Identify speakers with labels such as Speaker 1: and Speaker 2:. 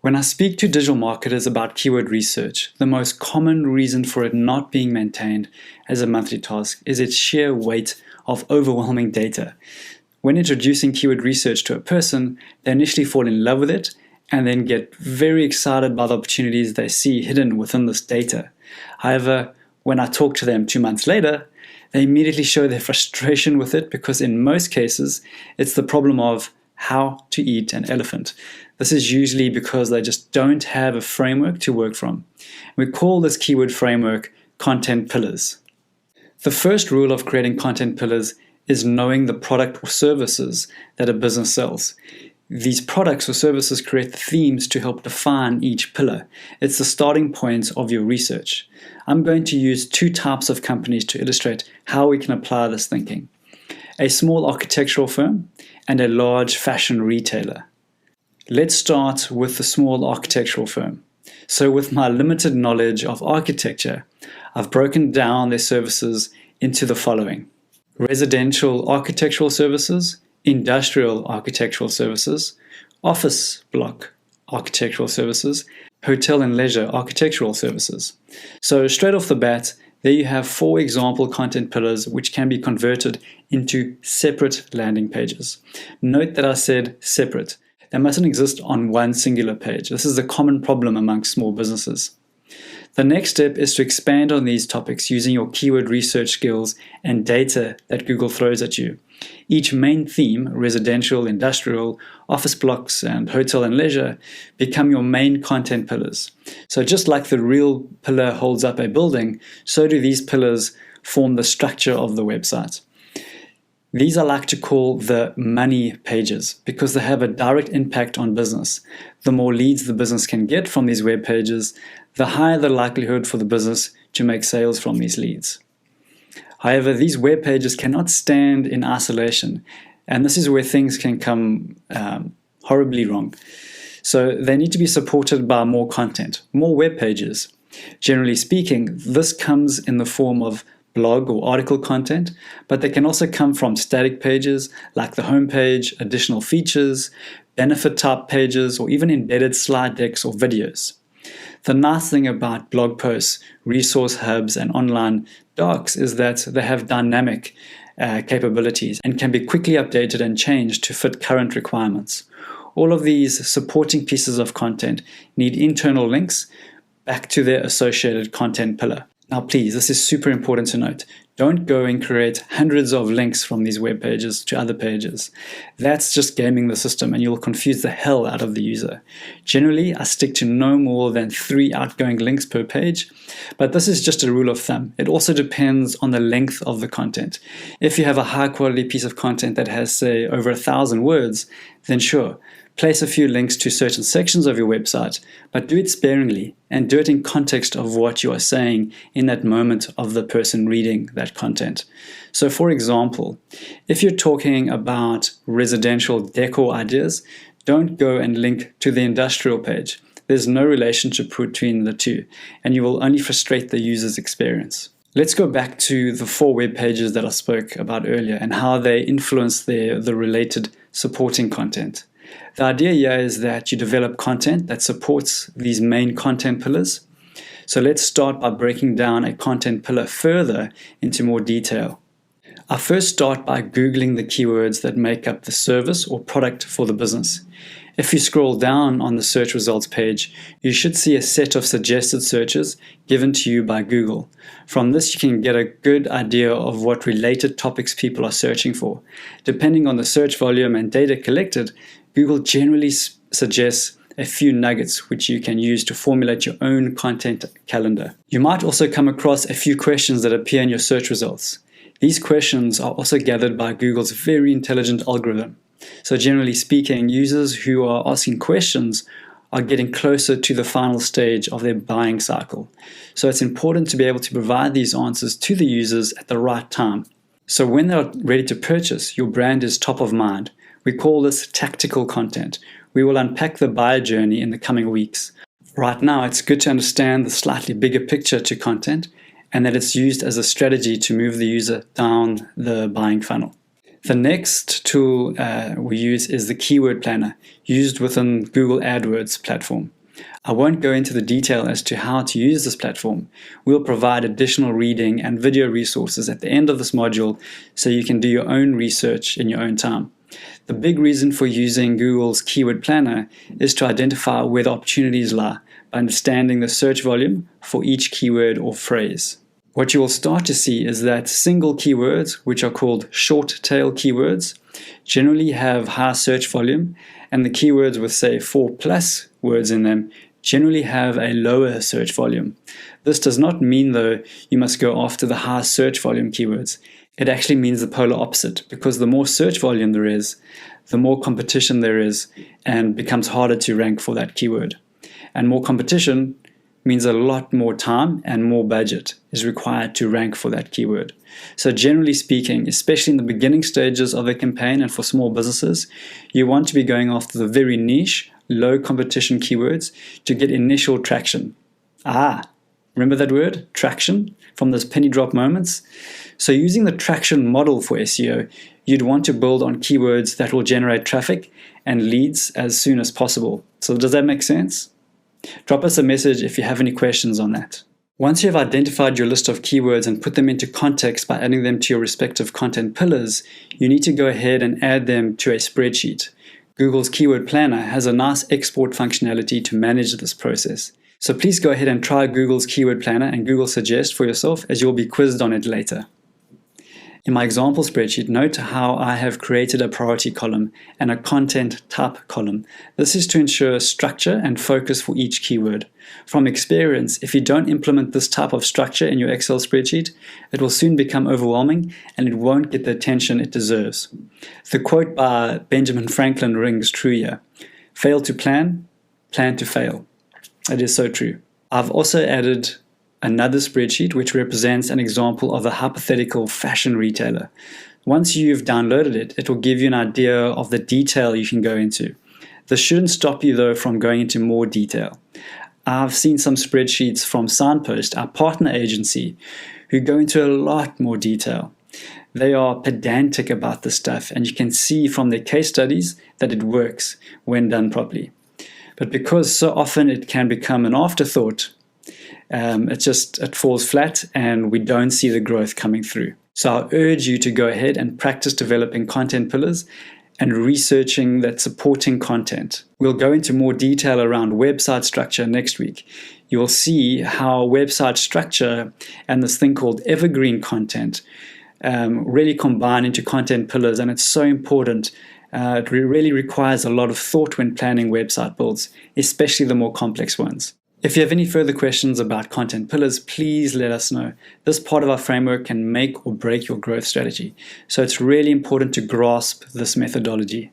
Speaker 1: When I speak to digital marketers about keyword research, the most common reason for it not being maintained as a monthly task is its sheer weight of overwhelming data. When introducing keyword research to a person, they initially fall in love with it and then get very excited by the opportunities they see hidden within this data. However, when I talk to them 2 months later, they immediately show their frustration with it because in most cases, it's the problem of how to eat an elephant. This is usually because they just don't have a framework to work from. We call this keyword framework content pillars. The first rule of creating content pillars is knowing the product or services that a business sells. These products or services create the themes to help define each pillar. It's the starting point of your research. I'm going to use 2 types of companies to illustrate how we can apply this thinking: a small architectural firm and a large fashion retailer. Let's start with the small architectural firm. So with my limited knowledge of architecture, I've broken down their services into the following: residential architectural services, industrial architectural services, office block architectural services, hotel and leisure architectural services. So straight off the bat, there you have 4 example content pillars which can be converted into separate landing pages. Note that I said separate. They mustn't exist on one singular page. This is a common problem amongst small businesses. The next step is to expand on these topics using your keyword research skills and data that Google throws at you. Each main theme, residential, industrial, office blocks, and hotel and leisure, become your main content pillars. So just like the real pillar holds up a building, so do these pillars form the structure of the website. These I like to call the money pages because they have a direct impact on business. The more leads the business can get from these web pages, the higher the likelihood for the business to make sales from these leads. However, these web pages cannot stand in isolation, and this is where things can come horribly wrong. So they need to be supported by more content, more web pages. Generally speaking, this comes in the form of blog or article content, but they can also come from static pages like the homepage, additional features, benefit type pages, or even embedded slide decks or videos. The nice thing about blog posts, resource hubs, and online docs is that they have dynamic capabilities and can be quickly updated and changed to fit current requirements. All of these supporting pieces of content need internal links back to their associated content pillar. Now please, this is super important to note. Don't go and create hundreds of links from these web pages to other pages. That's just gaming the system and you'll confuse the hell out of the user. Generally, I stick to no more than 3 outgoing links per page, but this is just a rule of thumb. It also depends on the length of the content. If you have a high quality piece of content that has, say, over 1,000 words, then sure, place a few links to certain sections of your website, but do it sparingly and do it in context of what you are saying in that moment of the person reading that content. So for example, if you're talking about residential decor ideas, don't go and link to the industrial page. There's no relationship between the two, and you will only frustrate the user's experience. Let's go back to the 4 web pages that I spoke about earlier and how they influence the related supporting content. The idea here is that you develop content that supports these main content pillars. So let's start by breaking down a content pillar further into more detail. I first start by Googling the keywords that make up the service or product for the business. If you scroll down on the search results page, you should see a set of suggested searches given to you by Google. From this, you can get a good idea of what related topics people are searching for. Depending on the search volume and data collected, Google generally suggests a few nuggets which you can use to formulate your own content calendar. You might also come across a few questions that appear in your search results. These questions are also gathered by Google's very intelligent algorithm. So generally speaking, users who are asking questions are getting closer to the final stage of their buying cycle. So it's important to be able to provide these answers to the users at the right time. So when they're ready to purchase, your brand is top of mind. We call this tactical content. We will unpack the buyer journey in the coming weeks. Right now, it's good to understand the slightly bigger picture to content and that it's used as a strategy to move the user down the buying funnel. The next tool we use is the Keyword Planner, used within Google AdWords platform. I won't go into the detail as to how to use this platform. We'll provide additional reading and video resources at the end of this module so you can do your own research in your own time. The big reason for using Google's Keyword Planner is to identify where the opportunities lie by understanding the search volume for each keyword or phrase. What you will start to see is that single keywords, which are called short tail keywords, generally have high search volume, and the keywords with, say, 4+ words in them generally have a lower search volume. This does not mean, though, you must go after the high search volume keywords. It actually means the polar opposite, because the more search volume there is, the more competition there is, and becomes harder to rank for that keyword. And more competition means a lot more time and more budget is required to rank for that keyword. So generally speaking, especially in the beginning stages of a campaign and for small businesses, you want to be going after the very niche, low competition keywords to get initial traction. Remember that word, traction, from those penny drop moments? So using the traction model for SEO, you'd want to build on keywords that will generate traffic and leads as soon as possible. So does that make sense? Drop us a message if you have any questions on that. Once you have identified your list of keywords and put them into context by adding them to your respective content pillars, you need to go ahead and add them to a spreadsheet. Google's Keyword Planner has a nice export functionality to manage this process. So please go ahead and try Google's Keyword Planner and Google Suggest for yourself, as you'll be quizzed on it later. In my example spreadsheet, note how I have created a priority column and a content type column. This is to ensure structure and focus for each keyword. From experience, if you don't implement this type of structure in your Excel spreadsheet, it will soon become overwhelming and it won't get the attention it deserves. The quote by Benjamin Franklin rings true here. Fail to plan, plan to fail. It is so true. I've also added another spreadsheet which represents an example of a hypothetical fashion retailer. Once you've downloaded it, it will give you an idea of the detail you can go into. This shouldn't stop you, though, from going into more detail. I've seen some spreadsheets from Signpost, our partner agency, who go into a lot more detail. They are pedantic about this stuff, and you can see from their case studies that it works when done properly. But because so often it can become an afterthought, it falls flat and we don't see the growth coming through. So I urge you to go ahead and practice developing content pillars and researching that supporting content. We'll go into more detail around website structure next week. You'll see how website structure and this thing called evergreen content really combine into content pillars, and it's so important. It really requires a lot of thought when planning website builds, especially the more complex ones. If you have any further questions about content pillars, please let us know. This part of our framework can make or break your growth strategy, so it's really important to grasp this methodology.